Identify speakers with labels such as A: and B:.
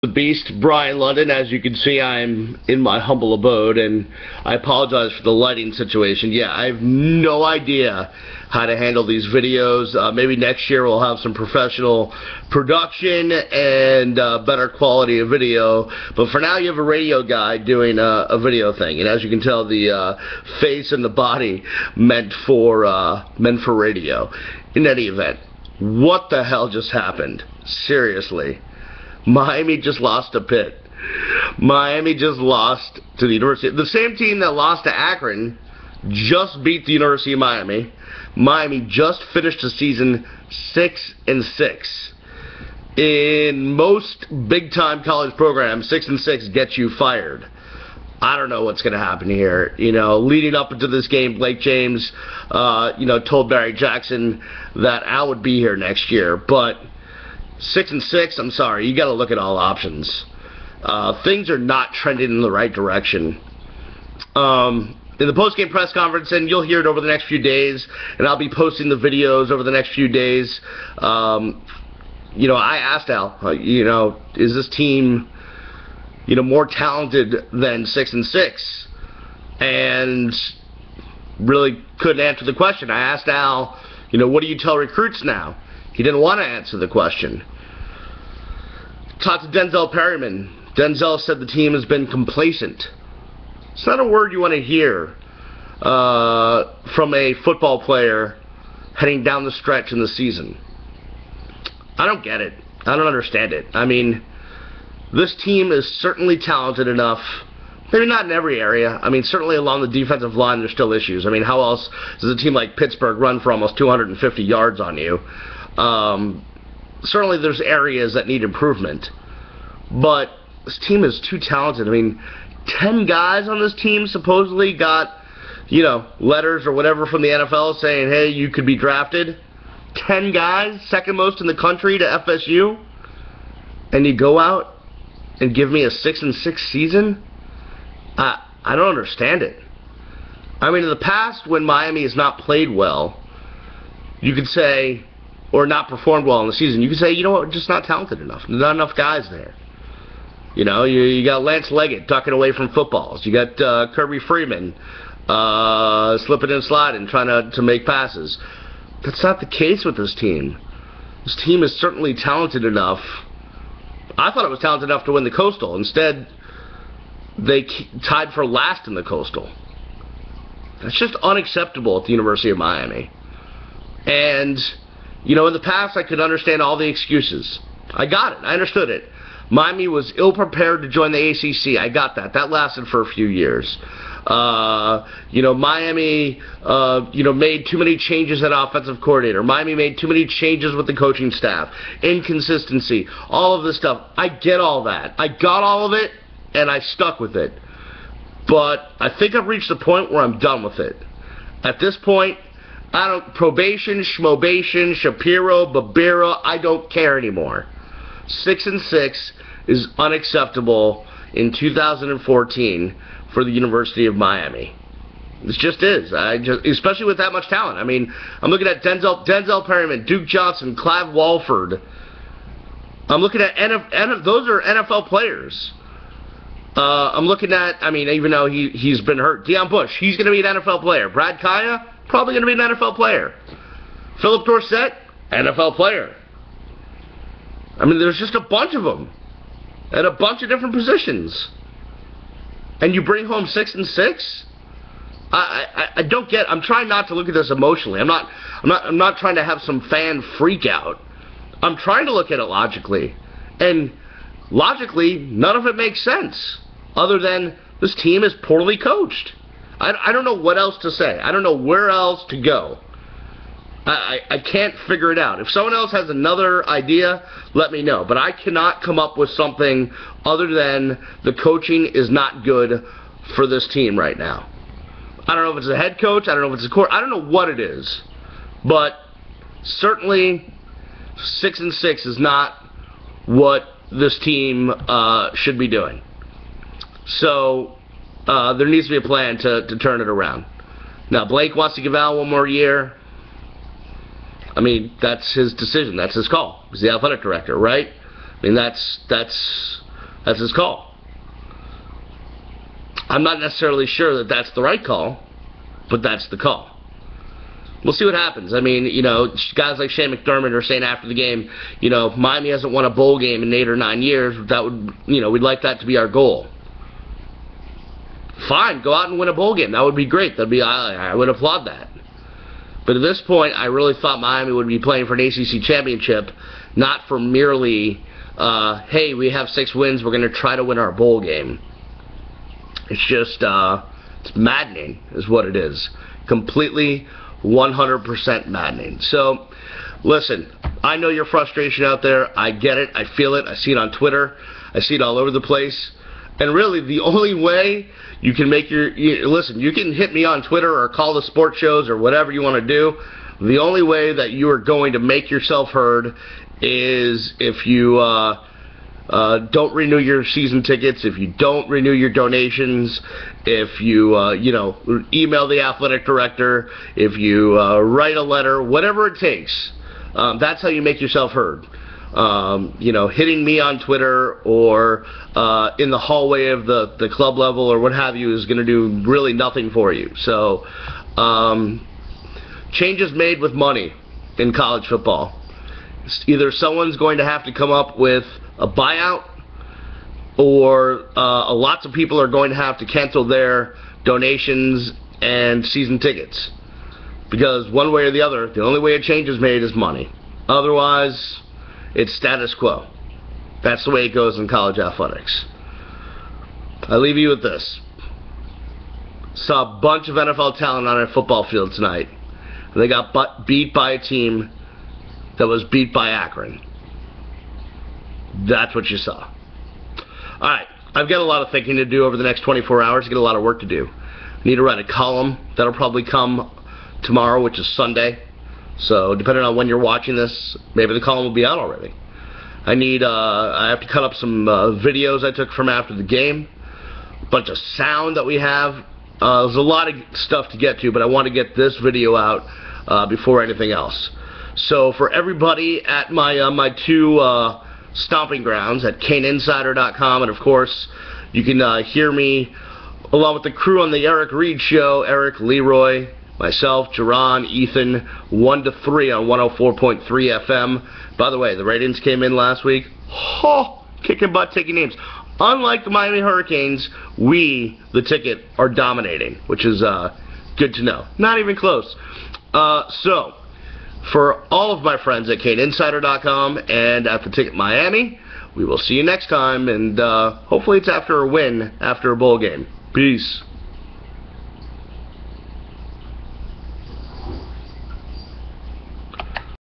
A: the Beast, Brian London. As you can see, I'm in my humble abode, and I apologize for the lighting situation. Yeah, I have no idea how to handle these videos. Maybe next year we'll have some professional production and better quality of video. But for now, you have a radio guy doing a video thing, and as you can tell, the face and the body meant for radio. In any event, what the hell just happened? Seriously. Miami just lost to Pitt. Miami just lost to the University. The same team that lost to Akron just beat the University of Miami. Miami just finished the season 6-6. In most big-time college programs, 6-6 gets you fired. I don't know what's going to happen here. You know, leading up into this game, Blake James, told Barry Jackson that Al would be here next year, but 6-6, I'm sorry, you got to look at all options. Things are not trending in the right direction. In the post-game press conference, and you'll hear it over the next few days, and I'll be posting the videos over the next few days. I asked Al, is this team, more talented than 6-6? And really couldn't answer the question. I asked Al, what do you tell recruits now? He didn't want to answer the question. Talked to Denzel Perryman. Denzel said the team has been complacent. It's not a word you want to hear from a football player heading down the stretch in the season. I don't get it. I don't understand it. I mean, this team is certainly talented enough. Maybe not in every area. I mean, certainly along the defensive line, there's still issues. I mean, how else does a team like Pittsburgh run for almost 250 yards on you? Certainly there's areas that need improvement. But this team is too talented. I mean, 10 guys on this team supposedly got, letters or whatever from the NFL saying, hey, you could be drafted. 10 guys, second most in the country to FSU. And you go out and give me a 6-6 season? I don't understand it. I mean, in the past, when Miami has not played well, you could say, or not performed well in the season, you could say, we're just not talented enough. There's not enough guys there. You got Lance Leggett ducking away from footballs. You got Kirby Freeman slipping and sliding, trying to make passes. That's not the case with this team. This team is certainly talented enough. I thought it was talented enough to win the Coastal. Instead, they tied for last in the Coastal. That's just unacceptable at the University of Miami. And, in the past, I could understand all the excuses. I got it. I understood it. Miami was ill-prepared to join the ACC. I got that. That lasted for a few years. Miami, made too many changes at offensive coordinator. Miami made too many changes with the coaching staff. Inconsistency. All of this stuff. I get all that. I got all of it, and I stuck with it. But I think I've reached the point where I'm done with it. At this point, probation, schmobation, Shapiro, Babira, I don't care anymore. 6-6 is unacceptable in 2014 for the University of Miami. This just is. Especially with that much talent. I mean, I'm looking at Denzel Perryman, Duke Johnson, Clive Walford. I'm looking at those are NFL players. I'm looking at, even though he's been hurt, Deion Bush, he's going to be an NFL player. Brad Kaya, probably going to be an NFL player. Philip Dorsett, NFL player. There's just a bunch of them at a bunch of different positions. And you bring home 6-6? I don't get. I'm trying not to look at this emotionally. I'm not trying to have some fan freak out. I'm trying to look at it logically. And logically, none of it makes sense. Other than this team is poorly coached. I don't know what else to say. I don't know where else to go. I can't figure it out. If someone else has another idea, let me know. But I cannot come up with something other than the coaching is not good for this team right now. I don't know if it's a head coach. I don't know if it's a court. I don't know what it is. But certainly 6-6 is not what this team should be doing. So there needs to be a plan to turn it around. Now, Blake wants to give Al one more year. That's his decision. That's his call. He's the athletic director, right? That's That's his call. I'm not necessarily sure that that's the right call, but that's the call. We'll see what happens. I mean, you know, guys like Shane McDermott are saying after the game, you know, Miami hasn't won a bowl game in 8 or 9 years. That would, you know, we'd like that to be our goal. Fine, go out and win a bowl game. That would be great. That'd be, I would applaud that. But at this point, I really thought Miami would be playing for an ACC championship, not for merely, hey, we have 6 wins, we're going to try to win our bowl game. It's just, it's maddening is what it is. Completely, 100% maddening. So, listen, I know your frustration out there. I get it. I feel it. I see it on Twitter. I see it all over the place. And really, the only way you can make listen, you can hit me on Twitter or call the sports shows or whatever you want to do. The only way that you are going to make yourself heard is if you don't renew your season tickets, if you don't renew your donations, if you, you know, email the athletic director, if you write a letter, whatever it takes. That's how you make yourself heard. You know, hitting me on Twitter or in the hallway of the club level or what have you is going to do really nothing for you. So, changes made with money in college football. Either someone's going to have to come up with a buyout, or lots of people are going to have to cancel their donations and season tickets. Because one way or the other, the only way a change is made is money. Otherwise, it's status quo. That's the way it goes in college athletics. I leave you with this. Saw a bunch of NFL talent on a football field tonight. They got beat by a team that was beat by Akron. That's what you saw. Alright, I've got a lot of thinking to do over the next 24 hours. I've got a lot of work to do. I need to write a column. That'll probably come tomorrow, which is Sunday. So, depending on when you're watching this, maybe the column will be out already. I have to cut up some videos I took from after the game. A bunch of sound that we have. There's a lot of stuff to get to, but I want to get this video out before anything else. So, for everybody at my two stomping grounds at CaneInsider.com, and of course, you can hear me along with the crew on the Eric Reed Show, Eric, Leroy, myself, Jerron, Ethan, 1 to 3 on 104.3 FM. By the way, the ratings came in last week. Oh, kicking butt, taking names. Unlike the Miami Hurricanes, we, the ticket, are dominating, which is good to know. Not even close. So, for all of my friends at CaneInsider.com and at the Ticket Miami, we will see you next time, and hopefully it's after a win, after a bowl game. Peace.